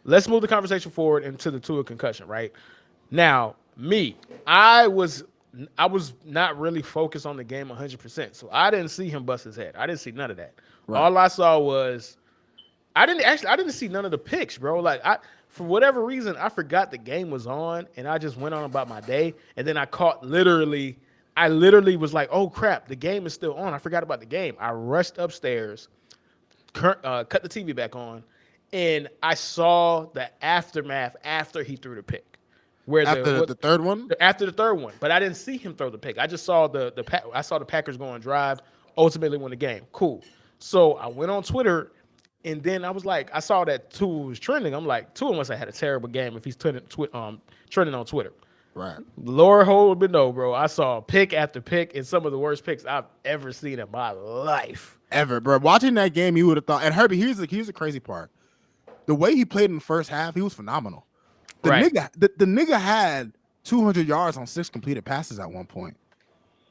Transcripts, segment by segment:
let's move the conversation forward into the Tua concussion, right? Now, me, I was I was not really focused on the game 100%. So I didn't see him bust his head. I didn't see none of that. Right. All I saw was I didn't see none of the picks, bro. Like I for whatever reason I forgot the game was on and I just went on about my day and then I literally was like, "Oh crap, the game is still on. I forgot about the game." I rushed upstairs, cut the TV back on, and I saw the aftermath after he threw the pick, where the After what the third one. after the third one. But I didn't see him throw the pick. I just saw I saw the Packers go on drive, ultimately win the game. Cool. So I went on Twitter, and then I was like, I saw that Tua was trending. I'm like, Tua must have had a terrible game if he's trending on Twitter. Right. Lord hold me no, bro. I saw pick after pick and some of the worst picks I've ever seen in my life. Ever, bro. Watching that game, you would have thought. And Herbie, here's the crazy part. The way he played in the first half, he was phenomenal. Right. The nigga had 200 yards on 6 completed passes at one point.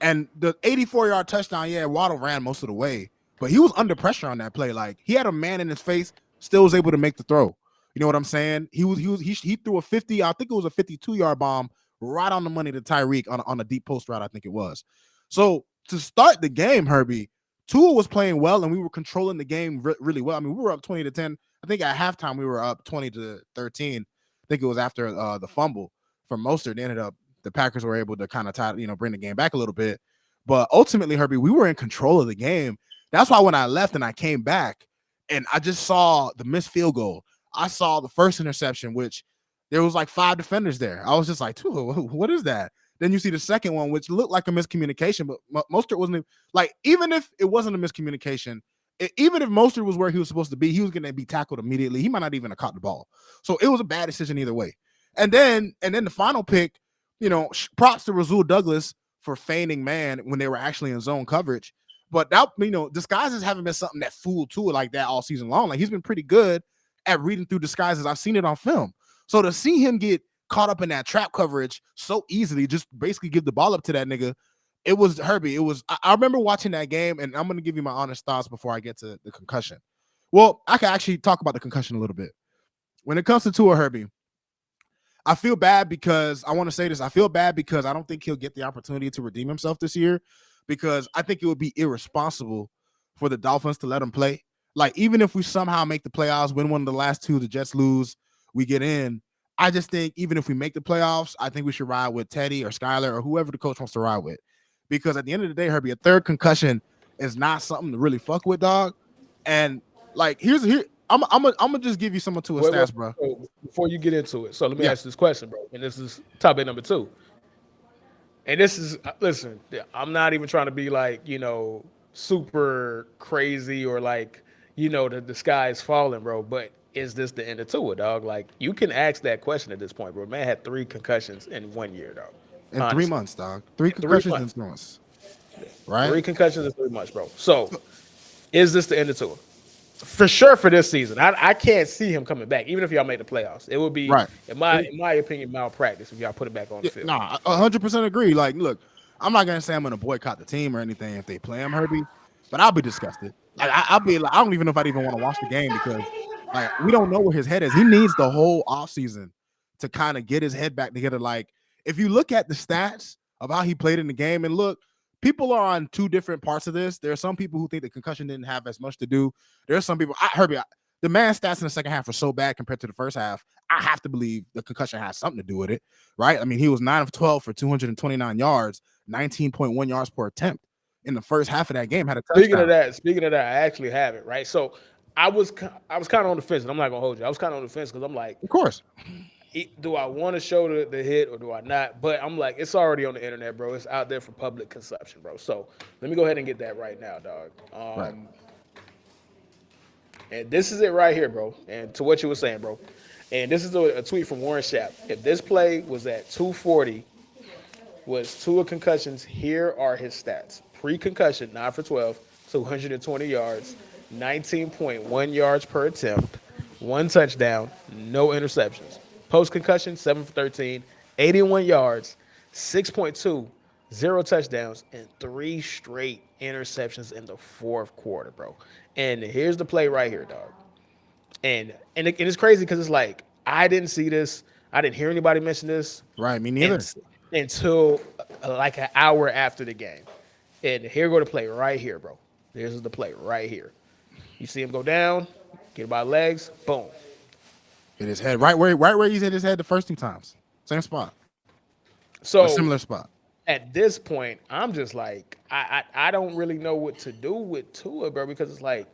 And the 84-yard touchdown, yeah, Waddle ran most of the way, but he was under pressure on that play. Like he had a man in his face, still was able to make the throw. You know what I'm saying? He threw a 50, I think it was a 52-yard bomb right on the money to Tyreek on a deep post route, I think it was. So to start the game, Herbie, Tua was playing well and we were controlling the game really well. I mean, we were up 20-10. I think at halftime we were up 20-13. I think it was after the fumble from Mostert. They ended up the Packers were able to kind of bring the game back a little bit. But ultimately, Herbie, we were in control of the game. That's why when I left and I came back and I just saw the missed field goal, I saw the first interception, which there was like 5 defenders there. I was just like, what is that? Then you see the second one, which looked like a miscommunication, but Mostert wasn't like, even if it wasn't a miscommunication, even if Mostert was where he was supposed to be, he was going to be tackled immediately. He might not even have caught the ball. So it was a bad decision either way. And then the final pick, props to Rasul Douglas for feigning man when they were actually in zone coverage. But that, disguises haven't been something that fooled Tua like that all season long. Like he's been pretty good at reading through disguises. I've seen it on film. So to see him get caught up in that trap coverage so easily, just basically give the ball up to that nigga. It was Herbie. I remember watching that game, and I'm gonna give you my honest thoughts before I get to the concussion. Well, I can actually talk about the concussion a little bit. When it comes to Tua, Herbie, I feel bad because I want to say this. I feel bad because I don't think he'll get the opportunity to redeem himself this year because I think it would be irresponsible for the Dolphins to let him play. Like, even if we somehow make the playoffs, win one of the last two, the Jets lose, we get in. I just think even if we make the playoffs, I think we should ride with Teddy or Skyler or whoever the coach wants to ride with. Because at the end of the day, Herbie, a third concussion is not something to really fuck with, dog. And like, I'm gonna just give you some of Tua's Wait, stats, bro. before you get into it, so let me Yeah, ask this question, bro. And this is topic number two. And this is listen, I'm not even trying to be like, super crazy or like, the sky is falling, bro. But is this the end of Tua, dog? Like you can ask that question at this point, bro. Man had 3 concussions in 1 year, dog. in three Honestly. months, dog. Three In three concussions in months. 3 months, right? 3 concussions in 3 months, bro. So So, is this the end of Tua? For sure for this season. I can't see him coming back, even if y'all make the playoffs. It would be, right. in my opinion, malpractice if y'all put it back on the Yeah, field. nah, 100% agree. Like, look, I'm not gonna say I'm gonna boycott the team or anything if they play him, Herbie, but I'll be disgusted. Like, I'll be like, I don't even know if I'd even want to watch the game because, like, we don't know where his head is. He needs the whole offseason to kind of get his head back together. Like, if you look at the stats of how he played in the game, and look, people are on two different parts of this. There are some people who think the concussion didn't have as much to do. There are some people, Herbie, the man's stats in the second half were so bad compared to the first half. I have to believe the concussion has something to do with it, right? I mean, he was 9 of 12 for 229 yards, 19.1 yards per attempt in the first half of that game. Had a touchdown. Speaking of that, I actually have it right. So I was kind of on the fence, and I'm not gonna hold you. I was kind of on the fence because I'm like, Of course, do I want to show the hit or do I not? But I'm like, it's already on the internet, bro. It's out there for public consumption, bro. So let me go ahead and get that right now, dog. right. And this is it right here, bro. And to what you were saying, bro. And this is a tweet from Warren Schapp. If this play was at 240, was two concussions, here are his stats. Pre-concussion, 9 for 12, 220 yards, 19.1 yards per attempt, 1 touchdown, no interceptions. Post-concussion, 7 for 13, 81 yards, 6.2, 0 touchdowns, and 3 straight interceptions in the fourth quarter, bro. And here's the play right here, dog. And it's crazy because it's like I didn't see this. I didn't hear anybody mention this Right, me and, neither. until like an hour after the game. And here go the play right here, bro. This is the play right here. You see him go down, get by legs, boom. Hit his head right where he's hit his head the first 2 times. Same spot or So similar spot. at this point, I'm just like, I don't really know what to do with Tua, bro, because it's like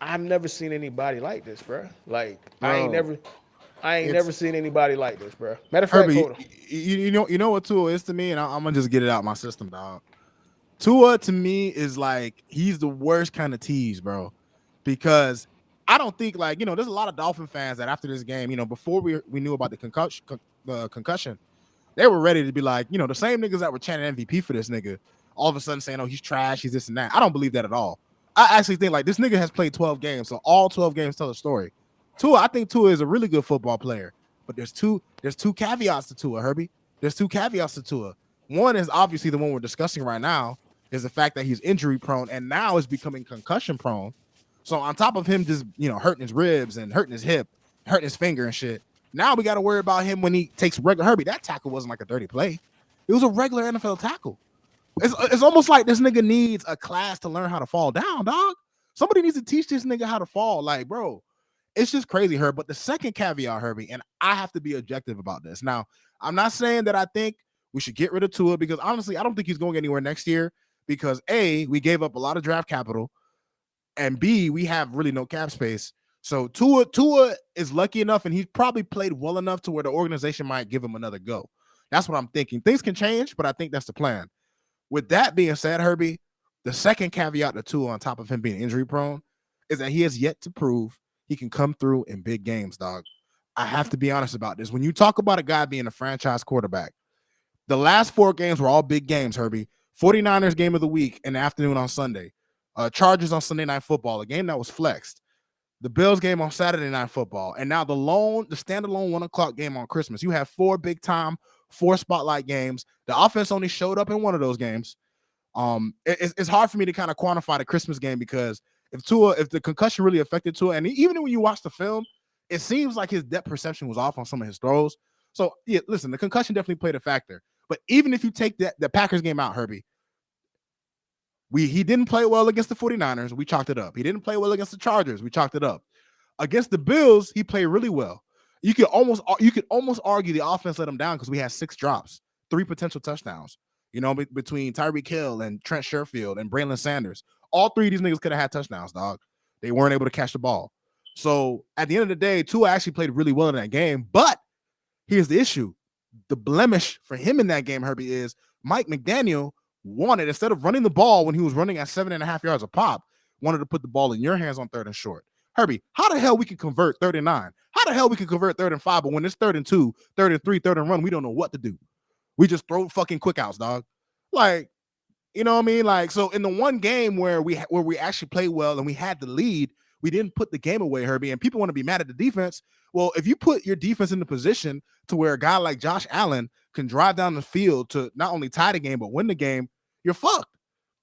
I've never seen anybody like this, bro. Like Bro, I ain't it's never seen anybody like this, bro. Matter of fact, Herbie. hold on. You know what Tua is to me, and I'm gonna just get it out my system, dog. Tua to me is like he's the worst kind of tease, bro, because I don't think like there's a lot of Dolphin fans that after this game, before we knew about the concussion, they were ready to be like, the same niggas that were chanting MVP for this nigga, all of a sudden saying, oh, he's trash, he's this and that. I don't believe that at all. I actually think like this nigga has played 12 games, so all 12 games tell a story. I think Tua is a really good football player, but there's two caveats to Tua, Herbie. There's two caveats to Tua. One is obviously the one we're discussing right now, is the fact that he's injury prone and now is becoming concussion prone. So on top of him just hurting his ribs and hurting his hip, hurting his finger and shit, now we got to worry about him when he takes regular. Herbie, that tackle wasn't like a dirty play. It was a regular NFL tackle. It's almost like this nigga needs a class to learn how to fall down, dog. Somebody needs to teach this nigga how to fall. Like, bro, it's just crazy, Herb. But the second caveat, Herbie, and I have to be objective about this. Now, I'm not saying that I think we should get rid of Tua because honestly, I don't think he's going anywhere next year because A, we gave up a lot of draft capital, and B, we have really no cap space. So Tua is lucky enough, and he's probably played well enough to where the organization might give him another go. That's what I'm thinking. Things can change, but I think that's the plan. With that being said, Herbie, the second caveat to Tua on top of him being injury prone is that he has yet to prove he can come through in big games, dog. I have to be honest about this. When you talk about a guy being a franchise quarterback, the last 4 games were all big games, Herbie. 49ers game of the week in the afternoon on Sunday. Chargers on Sunday Night Football, a game that was flexed. The Bills game on Saturday Night Football, and now the standalone 1 o'clock game on Christmas. You have 4 big time, 4 spotlight games. The offense only showed up in one of those games. It's hard for me to kind of quantify the Christmas game because if the concussion really affected Tua, and even when you watch the film, it seems like his depth perception was off on some of his throws. So yeah, listen, the concussion definitely played a factor. But even if you take the Packers game out, Herbie, he didn't play well against the 49ers. We chalked it up. He didn't play well against the Chargers. We chalked it up. Against the Bills, he played really well. You could almost argue the offense let him down because we had 6 drops, 3 potential touchdowns. Between Tyreek Hill and Trent Sherfield and Braylon Sanders, all 3 of these niggas could have had touchdowns, dog. They weren't able to catch the ball. So at the end of the day, Tua actually played really well in that game. But here's the issue: the blemish for him in that game, Herbie, is Mike McDaniel wanted, instead of running the ball when he was running at 7.5 yards a pop, wanted to put the ball in your hands on 3rd and short. Herbie, how the hell we can convert 3rd and 9? How the hell we can convert 3rd and 5? But when it's 3rd and 2, 3rd and 3, 3rd and run, we don't know what to do. We just throw fucking quick outs, dog. Like, you know what I mean? Like, so in the one game where we actually played well and we had the lead, we didn't put the game away, Herbie. And people want to be mad at the defense. Well, if you put your defense in the position to where a guy like Josh Allen can drive down the field to not only tie the game but win the game, you're fucked.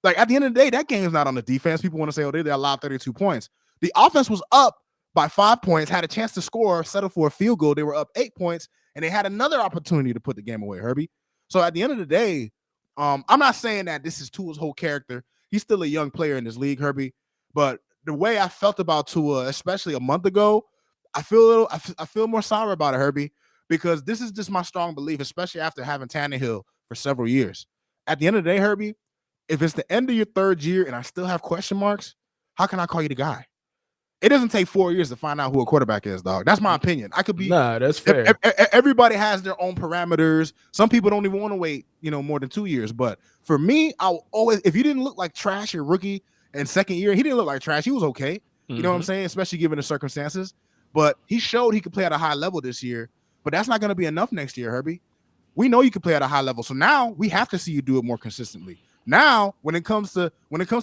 Like, at the end of the day, that game is not on the defense. People want to say, oh, they allowed 32 points. The offense was up by 5 points, had a chance to score, settle for a field goal. They were up 8 points, and they had another opportunity to put the game away, Herbie. So at the end of the day, I'm not saying that this is Tua's whole character. He's still a young player in this league, Herbie. But the way I felt about Tua, especially a month ago, I feel more sour about it, Herbie, because this is just my strong belief, especially after having Tannehill for several years. At the end of the day, Herbie, if it's the end of your 3rd year and I still have question marks, how can I call you the guy? It doesn't take 4 years to find out who a quarterback is, dog. That's my opinion. I could be. Nah, that's fair. Everybody has their own parameters. Some people don't even want to wait, more than 2 years. But for me, I'll always, if you didn't look like trash your rookie and 2nd year, he didn't look like trash. He was okay. You know what I'm saying? Especially given the circumstances. But he showed he could play at a high level this year. But that's not going to be enough next year, Herbie. We know you can play at a high level. So now we have to see you do it more consistently. Now, when it comes to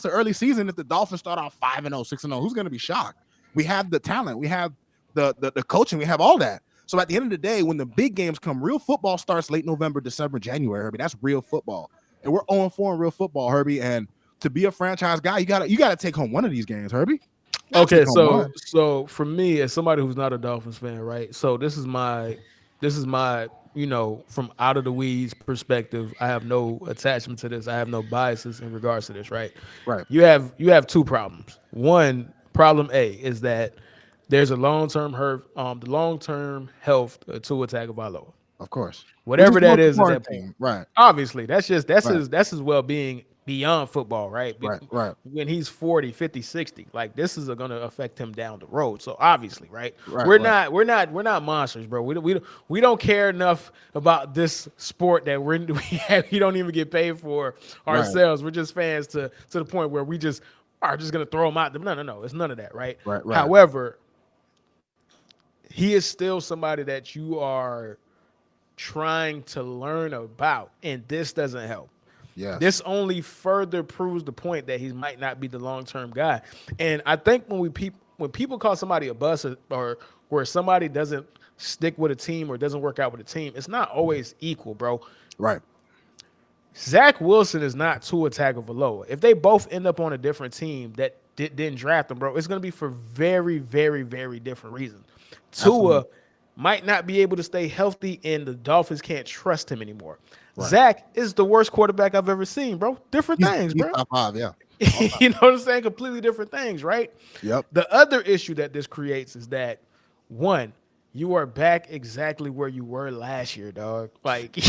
early season, if the Dolphins start out 5-0, 6-0, who's going to be shocked? We have the talent, we have the coaching, we have all that. So at the end of the day, when the big games come, real football starts late November, December, January, Herbie. That's real football. And we're 0-4 in real football, Herbie. And to be a franchise guy, you gotta take home one of these games, Herbie. Got to Okay, become so one. for me, as somebody who's not a Dolphins fan, right? So this is my from out of the weeds perspective. I have no attachment to this. I have no biases in regards to this, right? Right. You have two problems. One problem A is that there's a the long term health to Tua Tagovailoa. Of course. Which is Whatever the that most is at important that point. thing. Right. Obviously, that's Right. his well being beyond football, right? Right. Right. When he's 40, 50, 60, like this is going to affect him down the road. So obviously, right? Right. We're Right. not we're not we're not monsters, bro. We don't care enough about this sport that we don't even get paid for Right. ourselves. We're just fans to the point where we just are just going to throw him out. No. It's none of that, right? Right. Right. However, he is still somebody that you are trying to learn about, and this doesn't help. Yes. This only further proves the point that he might not be the long term guy. And I think when people call somebody a bust or where somebody doesn't stick with a team or doesn't work out with a team, it's not always equal, bro. Right. Zach Wilson is not Tua Tagovailoa. If they both end up on a different team that didn't draft them, bro, it's going to be for very, very, very different reasons. Absolutely. Tua might not be able to stay healthy, and the Dolphins can't trust him anymore. Right. Zach is the worst quarterback I've ever seen, bro. Different things, He's bro. top five. Yeah. You know what I'm saying? Completely different things, right? Yep. The other issue that this creates is that one, you are back exactly where you were last year, dog. Like,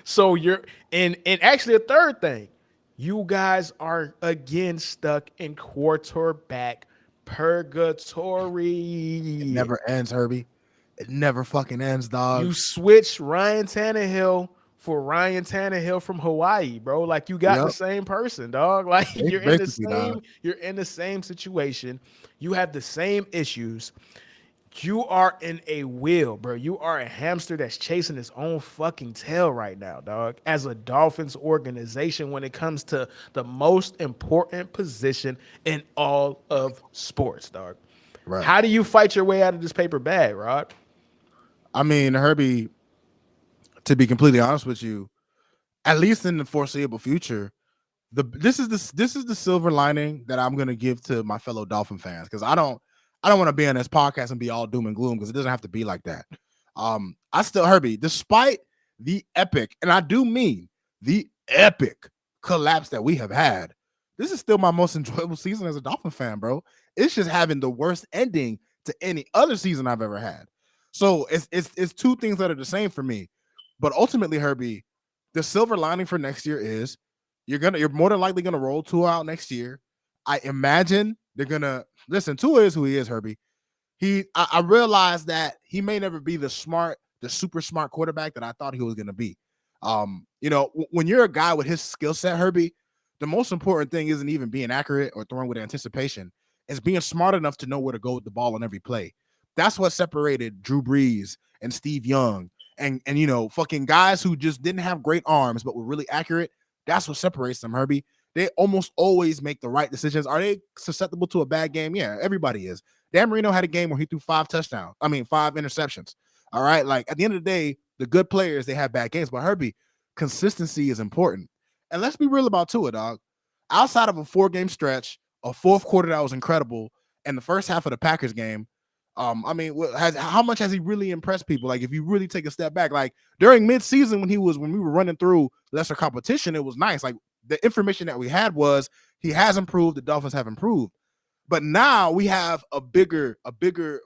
so you're and actually a third thing, you guys are again stuck in quarterback It purgatory. never ends, Herbie. It never fucking ends, dog. You switch Ryan Tannehill for Ryan Tannehill from Hawaii, bro. Like you got the Yep. same person, dog. Like Basically, dog. you're in the same situation. You have the same issues. You are in a wheel, bro. You are a hamster that's chasing its own fucking tail right now, dog. As a Dolphins organization, when it comes to the most important position in all of sports, dog. Right. How do you fight your way out of this paper bag, Rod? I mean, Herbie, to be completely honest with you, at least in the foreseeable future, this is the silver lining that I'm gonna give to my fellow Dolphin fans because I don't want to be on this podcast and be all doom and gloom because it doesn't have to be like that. I still Herbie, despite the epic, and I do mean the epic collapse that we have had, this is still my most enjoyable season as a Dolphin fan, bro. It's just having the worst ending to any other season I've ever had. So it's two things that are the same for me. But ultimately, Herbie, the silver lining for next year is you're more than likely gonna roll Tua out next year. I imagine they're gonna listen. Tua is who he is, Herbie. I realized that he may never be the super smart quarterback that I thought he was gonna be. When you're a guy with his skill set, Herbie, the most important thing isn't even being accurate or throwing with anticipation. It's being smart enough to know where to go with the ball on every play. That's what separated Drew Brees and Steve Young and fucking guys who just didn't have great arms but were really accurate. That's what separates them, Herbie. They almost always make the right decisions. Are they susceptible to a bad game? Yeah, everybody is. Dan Marino had a game where he threw 5 interceptions. All right. Like at the end of the day, the good players, they have bad games. But Herbie, consistency is important. And let's be real about Tua, dog. Outside of a 4-game stretch, a fourth quarter that was incredible, and the first half of the Packers game, how much has he really impressed people? Like, if you really take a step back, like during midseason when we were running through lesser competition, it was nice. Like the information that we had was he has improved, the Dolphins have improved. But now we have a bigger,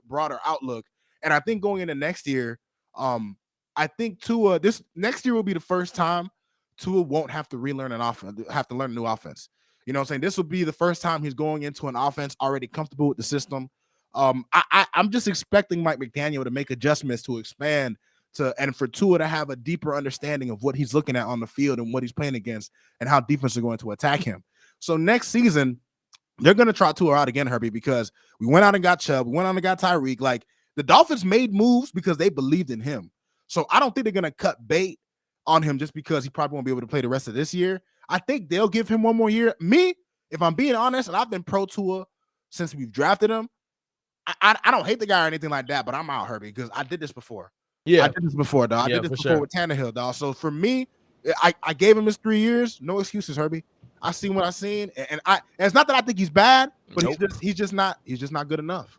broader outlook. And I think going into next year, I think this next year will be the first time Tua won't have to relearn an offense, have to learn a new offense. You know what I'm saying? This will be the first time he's going into an offense already comfortable with the system. I'm just expecting Mike McDaniel to make adjustments to expand and for Tua to have a deeper understanding of what he's looking at on the field and what he's playing against and how defense are going to attack him. So next season, they're going to try Tua out again, Herbie, because we went out and got Chubb. We went out and got Tyreek. Like the Dolphins made moves because they believed in him. So I don't think they're going to cut bait on him just because he probably won't be able to play the rest of this year. I think they'll give him one more year. Me, if I'm being honest, and I've been pro Tua since we've drafted him, I don't hate the guy or anything like that, but I'm out, Herbie, because I did this before. I Yeah, did this before, dog. I yeah, did this for before sure. with Tannehill, dog. So for me, I gave him his 3 years. No excuses, Herbie. I seen what I seen, and it's not that I think he's bad, but Nope. he's just not good enough.